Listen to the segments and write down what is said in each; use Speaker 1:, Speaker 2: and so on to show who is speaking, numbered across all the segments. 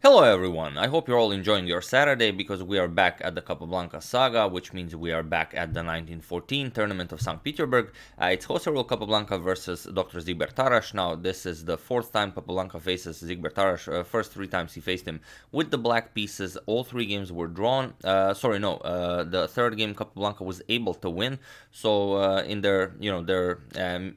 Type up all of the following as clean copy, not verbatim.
Speaker 1: Hello everyone, I hope you're all enjoying your Saturday because we are back at the Capablanca saga, which means we are back at the 1914 tournament of St. Petersburg. It's José Capablanca versus Dr. Zigber Tarrasch. Now this is the fourth time Capablanca faces Zigber Tarrasch. First three times he faced him with the black pieces. All three games were drawn. The third game Capablanca was able to win. So in their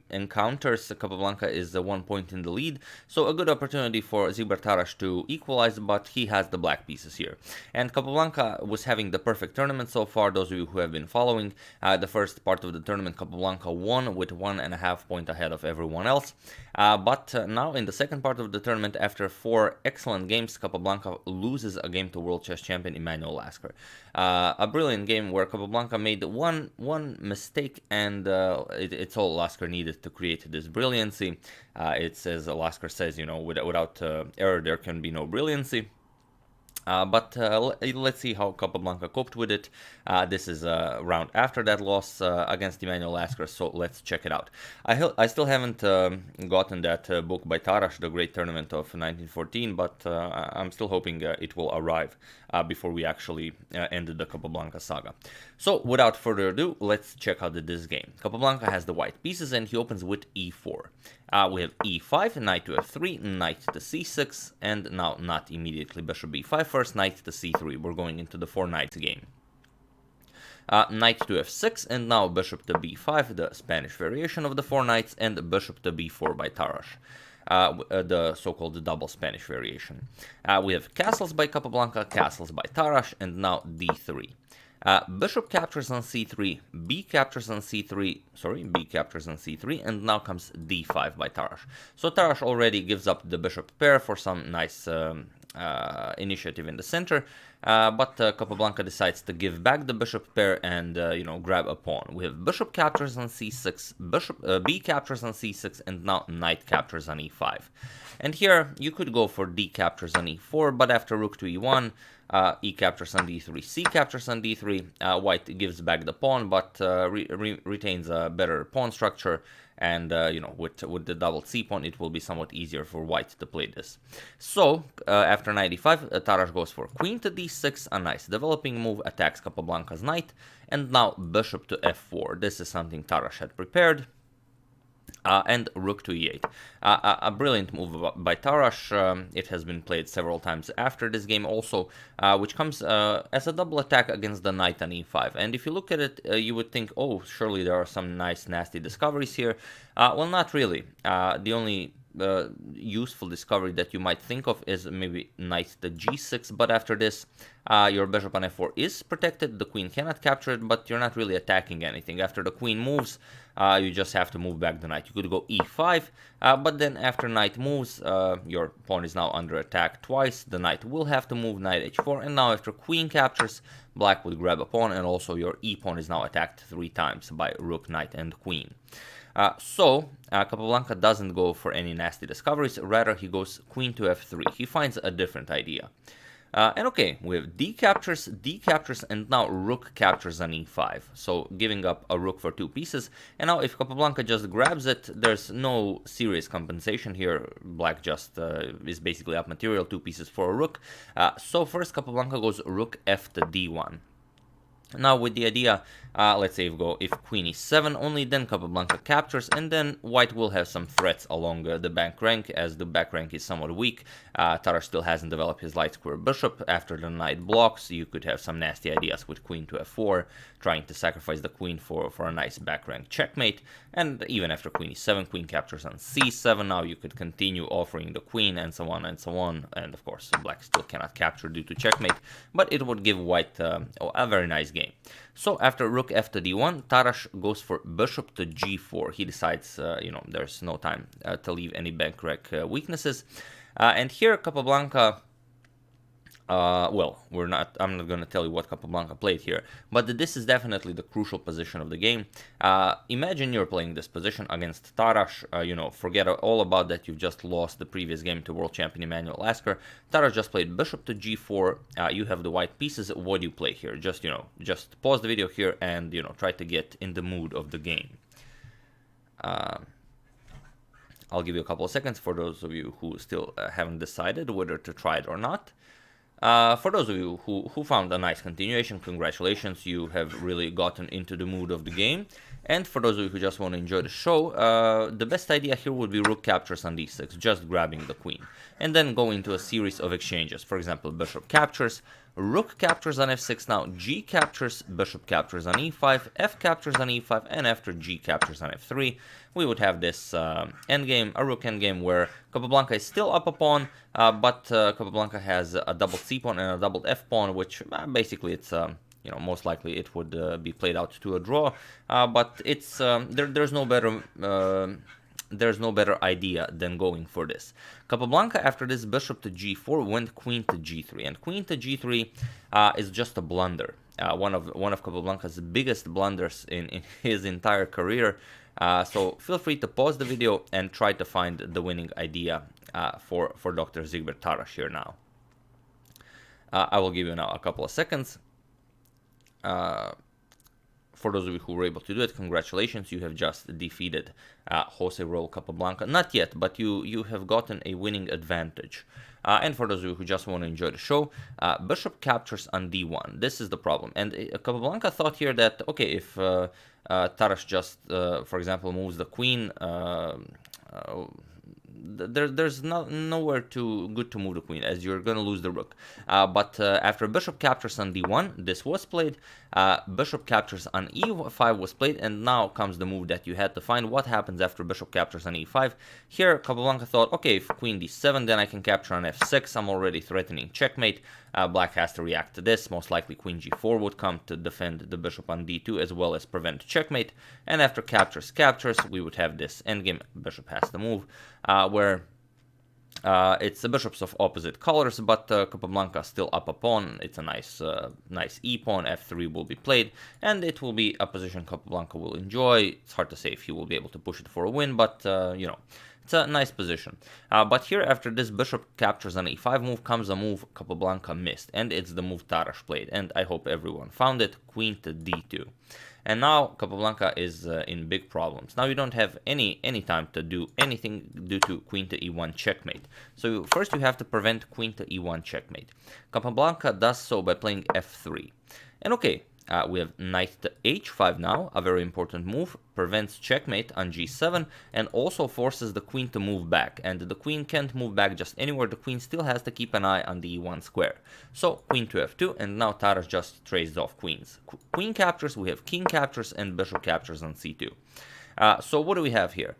Speaker 1: encounters, Capablanca is 1 point in the lead. So a good opportunity for Zigber Tarrasch to equalize, but he has the black pieces here. And Capablanca was having the perfect tournament so far, those of you who have been following. The first part of the tournament, Capablanca won with 1.5 points ahead of everyone else. But now in the second part of the tournament, after 4 excellent games, Capablanca loses a game to world chess champion Emanuel Lasker. A brilliant game where Capablanca made one mistake, and it's all Lasker needed to create this brilliancy. It's as Lasker says, without error there can be no brilliancy. But let's see how Capablanca coped with it. This is a round after that loss against Emanuel Lasker, so let's check it out. I still haven't gotten that book by Tarrasch, The Great Tournament of 1914, but I'm still hoping it will arrive before we actually end the Capablanca saga. So without further ado, let's check out this game. Capablanca has the white pieces and he opens with e4. We have e5, knight to f3, knight to c6, and now not immediately bishop b5 first, knight to c3. We're going into the 4 knights game. Knight to f6, and now bishop to b5, the Spanish variation of the 4 knights, and bishop to b4 by Tarrasch, the so-called double Spanish variation. We have castles by Capablanca, castles by Tarrasch, and now d3. Bishop captures on c3, b captures on c3, and now comes d5 by Tarrasch. So Tarrasch already gives up the bishop pair for some nice initiative in the center, but Capablanca decides to give back the bishop pair and grab a pawn. We have bishop captures on c6, b captures on c6, and now knight captures on e5. And here you could go for d captures on e4, but after rook to e1, e captures on d3, c captures on d3, white gives back the pawn, but retains a better pawn structure, and with the double c pawn it will be somewhat easier for white to play this. So after knight e5, Tarrasch goes for queen to d6, a nice developing move, attacks Capablanca's knight, and now bishop to f4. This is something Tarrasch had prepared. And rook to e8. A brilliant move by Tarrasch. It has been played several times after this game also, which comes as a double attack against the knight on e5. And if you look at it, you would think, oh, surely there are some nice nasty discoveries here. Well, not really. The only useful discovery that you might think of is maybe knight to g6, but after this your bishop on f4 is protected, the queen cannot capture it, but you're not really attacking anything. After the queen moves, you just have to move back the knight. You could go e5, but then after knight moves, your pawn is now under attack twice. The knight will have to move, knight h4, and now after queen captures, black would grab a pawn, and also your e-pawn is now attacked 3 times by rook, knight, and queen. So Capablanca doesn't go for any nasty discoveries, rather he goes queen to f3. He finds a different idea. And okay, we have d captures, and now rook captures on e5, so giving up a rook for 2 pieces. And now if Capablanca just grabs it, there's no serious compensation here. Black just is basically up material, 2 pieces for a rook. So first Capablanca goes rook f to d1. Now with the idea, let's say if queen e7, only then Capablanca captures, and then white will have some threats along the back rank, as the back rank is somewhat weak. Tarrasch still hasn't developed his light square bishop. After the knight blocks, you could have some nasty ideas with queen to f4, trying to sacrifice the queen for a nice back rank checkmate. And even after queen e7, queen captures on c7, now you could continue offering the queen, and so on and so on. And of course, black still cannot capture due to checkmate, but it would give white a very nice game. So after rook f to d1, Tarrasch goes for bishop to g4. He decides, there's no time to leave any back rank weaknesses. And here Capablanca, I'm not going to tell you what Capablanca played here, but this is definitely the crucial position of the game. Imagine you're playing this position against Tarrasch. Forget all about that. You've just lost the previous game to world champion Emanuel Lasker. Tarrasch just played bishop to g4. You have the white pieces. What do you play here? Just pause the video here and try to get in the mood of the game. I'll give you a couple of seconds for those of you who still haven't decided whether to try it or not. For those of you who found a nice continuation, congratulations, you have really gotten into the mood of the game. And for those of you who just want to enjoy the show, the best idea here would be rook captures on d6, just grabbing the queen. And then go into a series of exchanges. For example, bishop captures, rook captures on f6, now g captures, bishop captures on e5, f captures on e5, and after g captures on f3, we would have this endgame, a rook endgame, where Capablanca is still up a pawn, but Capablanca has a double c pawn and a double f pawn, which basically it's most likely it would be played out to a draw, but it's there's no better idea than going for this. Capablanca, after this bishop to g4, went queen to g3, and queen to g3 is just a blunder. One of Capablanca's biggest blunders in his entire career. So feel free to pause the video and try to find the winning idea for Dr. Zigbert Tarrasch here now. I will give you now a couple of seconds. For those of you who were able to do it, congratulations, you have just defeated Jose Raul Capablanca. Not yet, but you have gotten a winning advantage. And for those of you who just want to enjoy the show, bishop captures on d1. This is the problem. And Capablanca thought here that, okay, if Tarrasch just, for example, moves the queen, there's nowhere good to move the queen, as you're going to lose the rook. But after bishop captures on d1, this was played, bishop captures on e5 was played, and now comes the move that you had to find. What happens after bishop captures on e5? Here, Capablanca thought, okay, if queen d7, then I can capture on f6. I'm already threatening checkmate. Black has to react to this. Most likely queen g4 would come to defend the bishop on d2 as well as prevent checkmate. And after captures, we would have this endgame. Bishop has to move, where it's the bishops of opposite colors, but Capablanca still up a pawn. It's a nice e pawn. f3 will be played, and it will be a position Capablanca will enjoy. It's hard to say if he will be able to push it for a win, but it's a nice position. But here, after this bishop captures on e5 move, comes a move Capablanca missed, and it's the move Tarrasch played, and I hope everyone found it, queen to d2. And now Capablanca is in big problems. Now you don't have any time to do anything due to queen to e1 checkmate. So first you have to prevent queen to e1 checkmate. Capablanca does so by playing f3. And okay, we have knight to h5 now, a very important move, prevents checkmate on g7, and also forces the queen to move back. And the queen can't move back just anywhere, the queen still has to keep an eye on the e1 square. So queen to f2, and now Tarrasch just trades off queens. Queen captures, we have king captures, and bishop captures on c2. So what do we have here?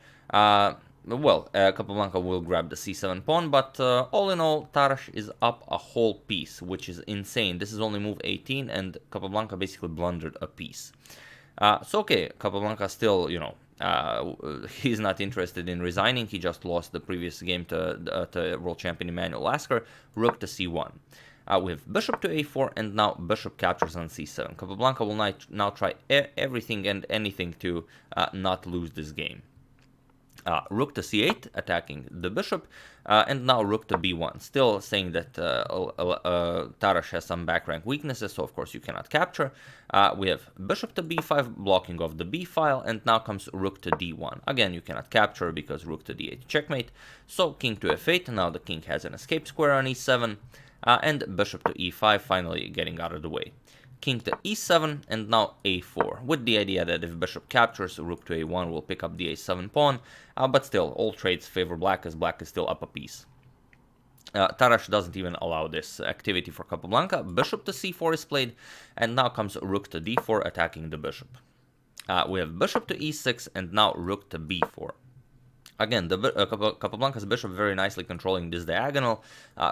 Speaker 1: Well, Capablanca will grab the c7 pawn, but all in all, Tarrasch is up a whole piece, which is insane. This is only move 18, and Capablanca basically blundered a piece. So okay, Capablanca still, he's not interested in resigning. He just lost the previous game to world champion Emanuel Lasker. Rook to c1. We have bishop to a4, and now bishop captures on c7. Capablanca will now try everything and anything to not lose this game. Rook to c8, attacking the bishop, and now rook to b1, still saying that Tarrasch has some back rank weaknesses, so of course you cannot capture. We have bishop to b5, blocking off the b file, and now comes rook to d1. Again, you cannot capture because rook to d8 checkmate, so king to f8, now the king has an escape square on e7, and bishop to e5, finally getting out of the way. King to e7, and now a4, with the idea that if bishop captures, rook to a1 will pick up the a7 pawn, but still, all trades favor black, as black is still up a piece. Tarrasch doesn't even allow this activity for Capablanca. Bishop to c4 is played, and now comes rook to d4, attacking the bishop. We have bishop to e6, and now rook to b4. Again, Capablanca's bishop very nicely controlling this diagonal.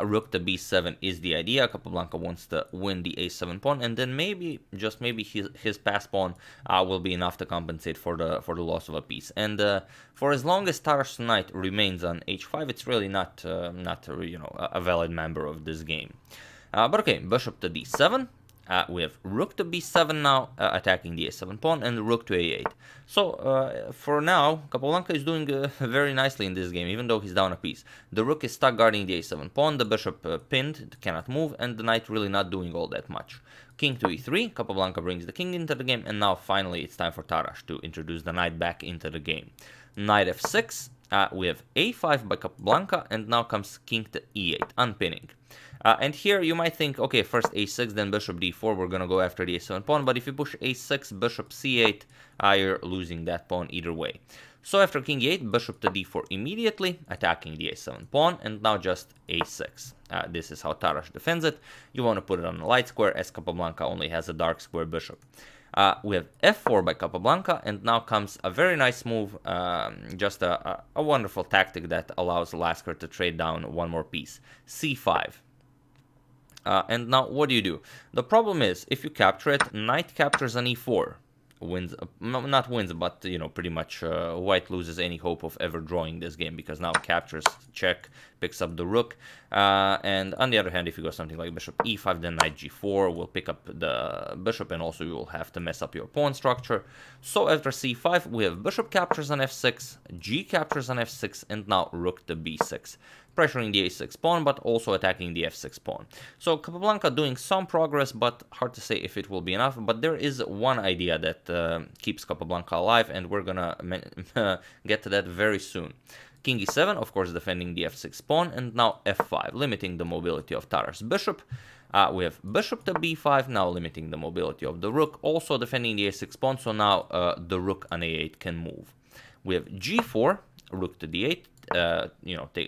Speaker 1: Rook to b7 is the idea. Capablanca wants to win the a7 pawn, and then maybe, just maybe, his pass pawn will be enough to compensate for the loss of a piece. And for as long as Tarrasch's knight remains on h5, it's really not a valid member of this game. But okay, bishop to d7. We have rook to b7 now, attacking the a7 pawn, and rook to a8. So, for now, Capablanca is doing very nicely in this game, even though he's down a piece. The rook is stuck guarding the a7 pawn, the bishop pinned, cannot move, and the knight really not doing all that much. King to e3, Capablanca brings the king into the game, and now finally it's time for Tarrasch to introduce the knight back into the game. Knight f6, We have a5 by Capablanca, and now comes king to e8, unpinning. And here you might think, okay, first a6, then bishop d4, we're going to go after the a7 pawn, but if you push a6, bishop c8, you're losing that pawn either way. So after king e8, bishop to d4 immediately, attacking the a7 pawn, and now just a6. This is how Tarrasch defends it. You want to put it on a light square, as Capablanca only has a dark square bishop. We have f4 by Capablanca, and now comes a very nice move, just a wonderful tactic that allows Lasker to trade down one more piece. c5. And now what do? The problem is, if you capture it, knight captures an e4. Wins, not wins, but pretty much white loses any hope of ever drawing this game, because now captures, check, picks up the rook, and on the other hand, if you go something like bishop e5, then knight g4 will pick up the bishop, and also you will have to mess up your pawn structure. So after c5, we have bishop captures on f6, g captures on f6, and now rook to b6, pressuring the a6 pawn, but also attacking the f6 pawn. So Capablanca doing some progress, but hard to say if it will be enough. But there is one idea that keeps Capablanca alive, and we're gonna get to that very soon. King e7, of course, defending the f6 pawn, and now f5, limiting the mobility of Tarrasch's bishop. We have bishop to b5, now limiting the mobility of the rook, also defending the a6 pawn, so now the rook on a8 can move. We have g4, rook to d8,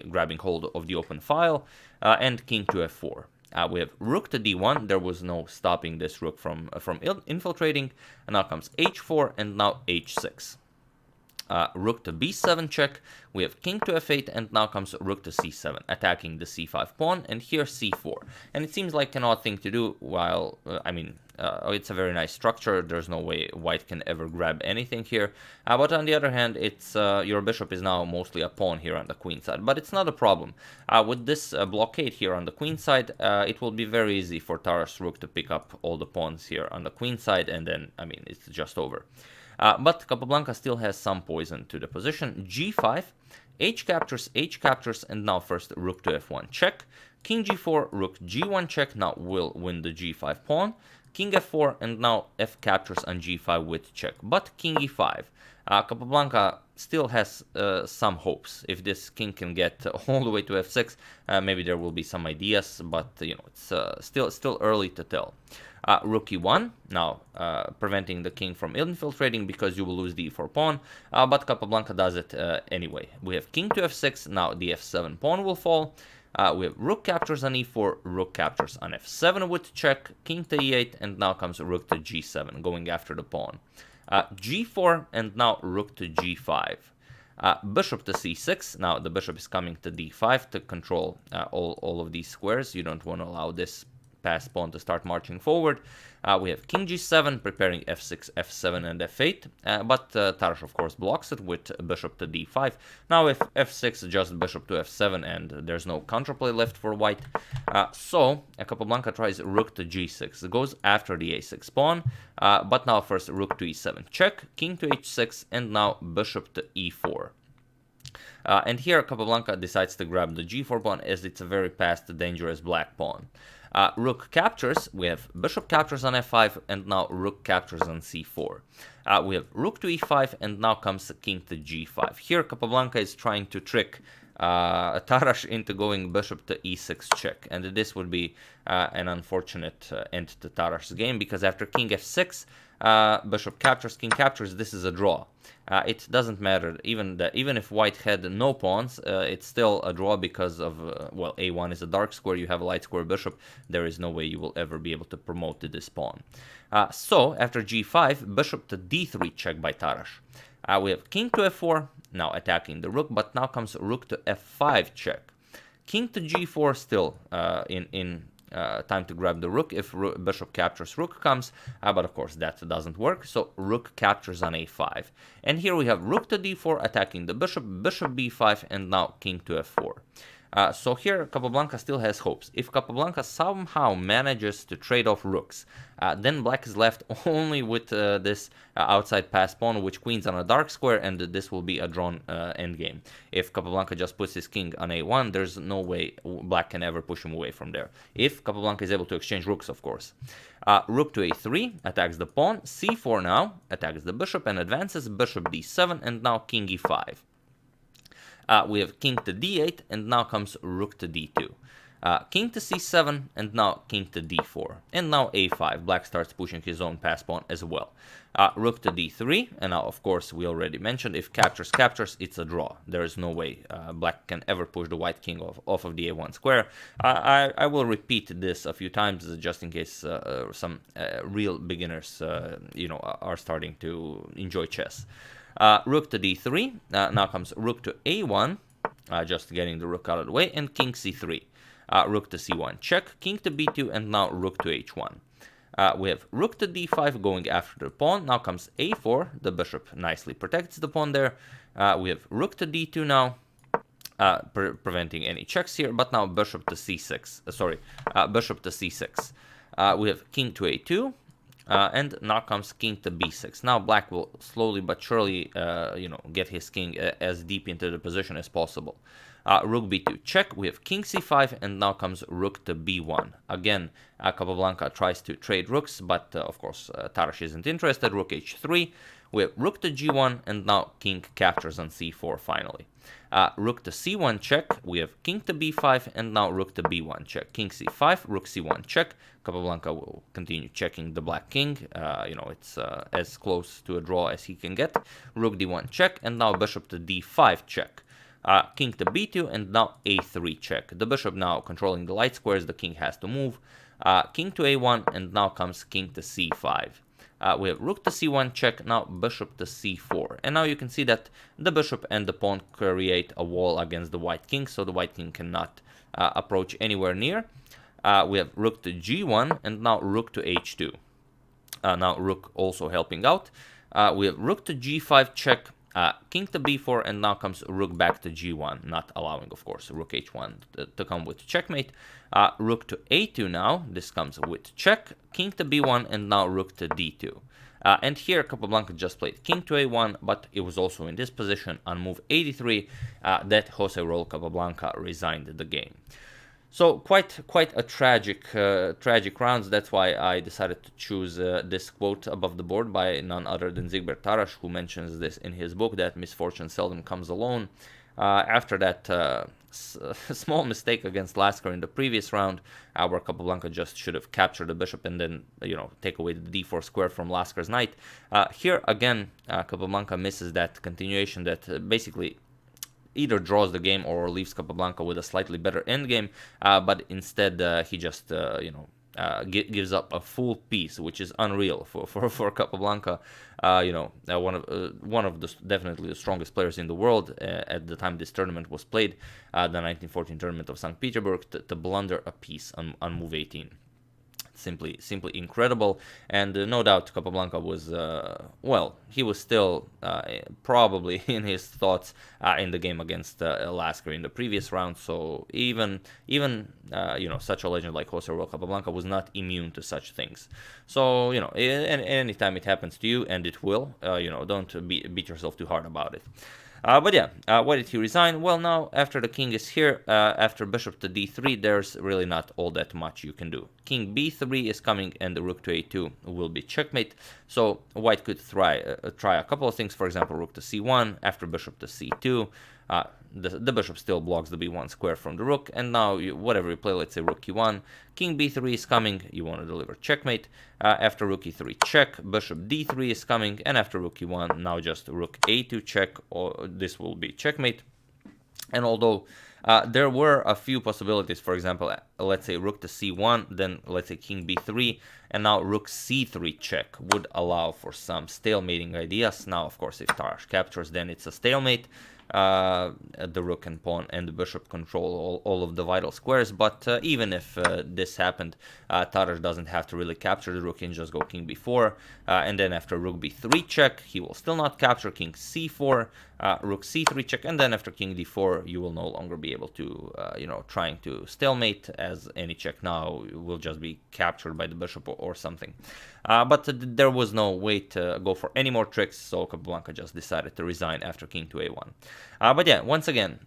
Speaker 1: grabbing hold of the open file, and king to f4. We have rook to d1, there was no stopping this rook from infiltrating, and now comes h4, and now h6. Rook to b7 check, we have king to f8, and now comes rook to c7, attacking the c5 pawn, and here c4. And it seems like an odd thing to do, while, it's a very nice structure, there's no way white can ever grab anything here. But on the other hand, it's your bishop is now mostly a pawn here on the queen side, but it's not a problem. With this blockade here on the queen side, it will be very easy for Tarrasch's rook to pick up all the pawns here on the queen side, and then, it's just over. But Capablanca still has some poison to the position. g5, h captures, and now first rook to f1 check. King g4, rook g1 check, now will win the g5 pawn. King f4, and now f captures on g5 with check. But king e5. Capablanca still has some hopes. If this king can get all the way to f6, maybe there will be some ideas, but it's still early to tell. Rook e1, now preventing the king from infiltrating, because you will lose the e4 pawn, but Capablanca does it anyway. We have king to f6, now the f7 pawn will fall. We have rook captures on e4, rook captures on f7 with check, king to e8, and now comes rook to g7, going after the pawn. g4, and now rook to g5. Bishop to c6, now the bishop is coming to d5 to control all of these squares. You don't want to allow this passed pawn to start marching forward. We have king g7, preparing f6, f7, and f8, but Tarrasch, of course, blocks it with bishop to d5. Now if f6, just bishop to f7, and there's no counterplay left for white. So Capablanca tries rook to g6, goes after the a6 pawn, but now first rook to e7 check, king to h6, and now bishop to e4. And here Capablanca decides to grab the g4 pawn, as it's a very fast, dangerous black pawn. Rook captures, we have bishop captures on f5, and now rook captures on c4. We have rook to e5, and now comes king to g5. Here Capablanca is trying to trick Tarrasch into going bishop to e6 check, and this would be an unfortunate end to Tarrasch's game, because after king f6, bishop captures, king captures, this is a draw. It doesn't matter, even if white had no pawns, it's still a draw because of, a1 is a dark square, you have a light square bishop, there is no way you will ever be able to promote to this pawn. So, after g5, bishop to d3 check by Tarrasch. We have king to f4, now attacking the rook, but now comes rook to f5 check. King to g4 still in time to grab the rook if bishop captures rook comes, but of course that doesn't work, so rook captures on a5. And here we have rook to d4 attacking the bishop, bishop b5, and now king to f4. So here Capablanca still has hopes. If Capablanca somehow manages to trade off rooks, then black is left only with this outside pass pawn, which queens on a dark square, and this will be a drawn endgame. If Capablanca just puts his king on a1, there's no way black can ever push him away from there. If Capablanca is able to exchange rooks, of course. Rook to a3 attacks the pawn, c4 now attacks the bishop and advances, bishop d7, and now king e5. We have king to d8, and now comes rook to d2. King to c7, and now king to d4. And now a5. Black starts pushing his own pass pawn as well. Rook to d3, and now, of course, we already mentioned, if captures, it's a draw. There is no way black can ever push the white king off of the a1 square. I will repeat this a few times just in case some real beginners, are starting to enjoy chess. Rook to d3, now comes rook to a1, just getting the rook out of the way, and king c3. Rook to c1 check, king to b2, and now rook to h1. We have rook to d5 going after the pawn. Now comes a4. The bishop nicely protects the pawn there. We have rook to d2 now, preventing any checks here. But now bishop to c6. Bishop to c6. We have king to a2. And now comes king to b6. Now black will slowly but surely, get his king as deep into the position as possible. Rook b2 check, we have king c5, and now comes rook to b1. Again, Capablanca tries to trade rooks, but of course Tarrasch isn't interested. Rook h3, we have rook to g1, and now king captures on c4 finally. Rook to c1 check, we have king to b5, and now rook to b1 check. King c5, rook c1 check. Capablanca will continue checking the black king. It's as close to a draw as he can get. Rook d1 check, and now bishop to d5 check. King to b2, and now a3 check. The bishop now controlling the light squares, the king has to move. King to a1, and now comes king to c5. We have rook to c1 check, now bishop to c4. And now you can see that the bishop and the pawn create a wall against the white king, so the white king cannot approach anywhere near. We have rook to g1, and now rook to h2. Now rook also helping out. We have rook to g5 check, king to b4, and now comes rook back to g1, not allowing, of course, rook h1 to come with checkmate. Rook to a2 now, this comes with check, king to b1, and now rook to d2. And here Capablanca just played king to a1, but it was also in this position on move 83 that Jose Raul Capablanca resigned the game. So quite a tragic rounds. That's why I decided to choose this quote above the board by none other than Zigbert Tarrasch, who mentions this in his book, that misfortune seldom comes alone. After that small mistake against Lasker in the previous round, where Capablanca just should have captured the bishop and then take away the d4 square from Lasker's knight. Here again, Capablanca misses that continuation that basically either draws the game or leaves Capablanca with a slightly better endgame, but instead he just gives up a full piece, which is unreal for Capablanca. One of the definitely the strongest players in the world at the time this tournament was played, the 1914 tournament of St. Petersburg, to blunder a piece on move 18. Simply incredible. And no doubt Capablanca was he was still probably in his thoughts in the game against Lasker in the previous round. So even such a legend like Jose Raul Capablanca was not immune to such things. So anytime it happens to you, and it will, don't beat yourself too hard about it. But yeah, why did he resign? Well, now, after the king is here, after bishop to d3, there's really not all that much you can do. King b3 is coming, and the rook to a2 will be checkmate. So white could try a couple of things. For example, rook to c1, after bishop to c2. The bishop still blocks the b1 square from the rook, and now whatever you play, let's say rook e1, king b3 is coming, you want to deliver checkmate. After rook e3 check, bishop d3 is coming, and after rook e1, now just rook a2 check, or this will be checkmate. And although there were a few possibilities, for example, let's say rook to c1, then let's say king b3, and now rook c3 check would allow for some stalemating ideas. Now, of course, if Tarrasch captures, then it's a stalemate. The rook and pawn and the bishop control all of the vital squares, but even if this happened, Tarrasch doesn't have to really capture the rook. He can just go king b4, and then after rook b3 check, he will still not capture. King c4, rook c3 check, and then after king d4, you will no longer be able to, trying to stalemate, as any check now will just be captured by the bishop or something. But there was no way to go for any more tricks, so Capablanca just decided to resign after king to a1. But yeah, once again,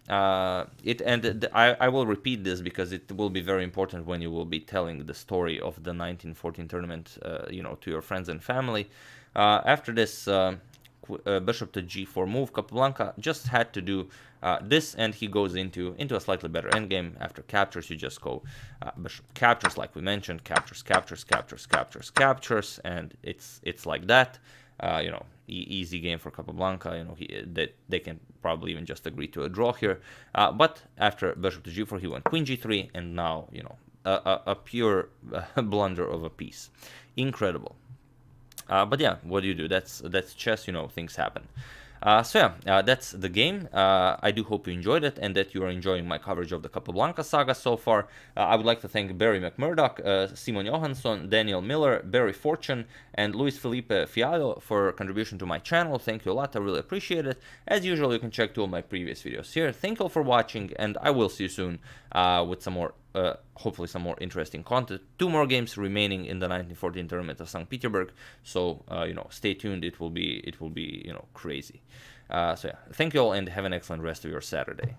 Speaker 1: it ended. I will repeat this because it will be very important when you will be telling the story of the 1914 tournament, to your friends and family. After this bishop to g4 move, Capablanca just had to do this, and he goes into a slightly better endgame. After captures, you just go bishop captures, like we mentioned, captures, captures, captures, captures, captures, and it's like that. You know, easy game for Capablanca. You know, they can probably even just agree to a draw here. But after bishop to g4, he went queen g3, and now, you know, a pure blunder of a piece. Incredible. But yeah, what do you do? That's chess. You know, things happen. So yeah, that's the game. I do hope you enjoyed it and that you are enjoying my coverage of the Capablanca saga so far. I would like to thank Barry McMurdoch, Simon Johansson, Daniel Miller, Barry Fortune, and Luis Felipe Fiallo for contribution to my channel. Thank you a lot. I really appreciate it. As usual, you can check 2 of my previous videos here. Thank you all for watching, and I will see you soon with some more, hopefully some more interesting content. 2 more games remaining in the 1914 tournament of St. Petersburg. So you know, stay tuned. It will be you know, crazy. So yeah, thank you all, and have an excellent rest of your Saturday.